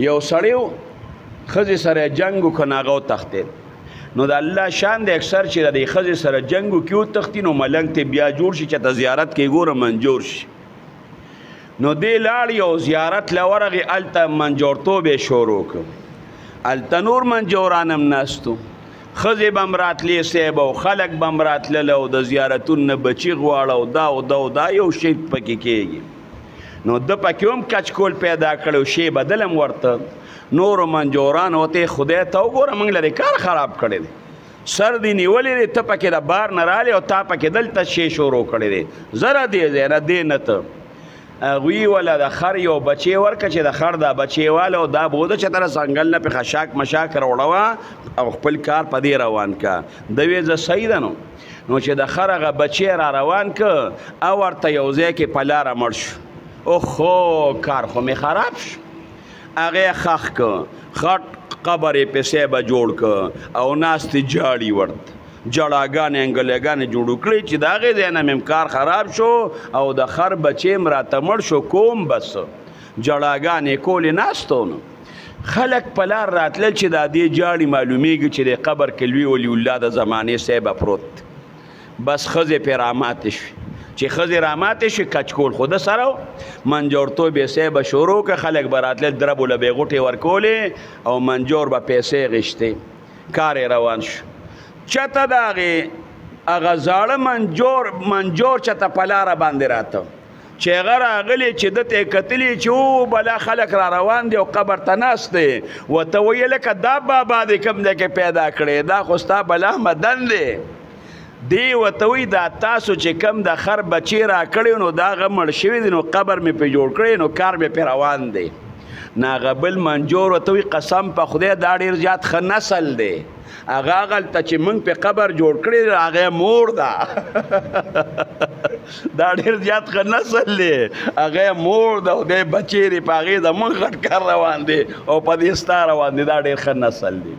یو سړی و ښځې سره جنګ وکړ نو هغه وتښتېد نو د الله شان دی اکثر چې د دې ښځې سره جنګ وکړي وتښتي نو ملنګ ته بیا جوړ شي چې ته زیارت کې ګوره منجور شي نو دې لاړ یو زیارت له ورغې هلته منجورتوب یې شروع کړ هلته نور منجوران هم ناست وو ښځې به هم راتلې صاحب او خلک به هم راتلل او د زیارتونو نه بچي غواړه او دا او دا او دا یو شی پکې کېږي نو ده پکې هم کچکول پیدا کړی و شی بدل هم ورته نورو منجورانو ورته خدای ته وګوره موږ له کار خراب کړی دی سر دې نیولی دی ته پکې د بار نه رالی او تا پکې دلته شی شروع کړی دی زره دې ځای نه دې نه ته هغوی وله د خر یو بچی ورکړه چې د خر دا بچی واله او دا بوده چې ته ځنګل نه پې خشاک مشاک راوړوه او خپل کار په دې روان که ده وې زه صحیح ده نو چې د خر هغه بچی را روان که او ورته یو ځای کې په لاره مړ شو اوخو کار خو مې خراب شو هغه یې ښخ که خټ قبر یې پسې به جوړ که او ناستې جاړي ورته جړاګانې انګلیګانې جوړ کړې چې د هغې ځای نه مې کار خراب شو او د خر بچې م راته مړ شو کوم بس جړاګانې کولې ناستو نو خلک په لار راتلل چې دا دې جاړي معلومیږي چې د قبر کې لوی ولي الله د زمانې صاحبه پروت بس ښځې پې راماتې شوې چې ښځې راماتې شوې کچکول خو ده سره منجورتوب یې صاحبه شروع که خلک به راتلل دربو له به یې غوټې ورکولې او منجور به پیسې غشتې کار یې روان شو چته د هغه زاړه منجور چته په لاره باندې راته چې هغه راغلی چې ده ته یې کتلي چې او بلا خلک را روان دي او قبر ته ناست دی ورته ویې لکه دا بابا دې کوم ځای کې پیدا کړی دا خو ستا بلا مدن دی دی ورته وایي دا تاسو چې کم د خر بچی را کړی نو دا هغه مړ شوي دي نو قبر مې پې جوړ کړی نو کار مې پې روان دی نو هغه بل منجور ورته وایي قسم په خدای دا ډېر زیات ښه نسل دی هغه هغلته چې موږ پې قبر جوړ کړی هغه مور ده دا ډېر زیات ښه نسل دی هغه مور ده او دی بچی دی په هغې زموږ غټ کار روان دی او په دې ستا روان دی دا ډېر ښه نسل دی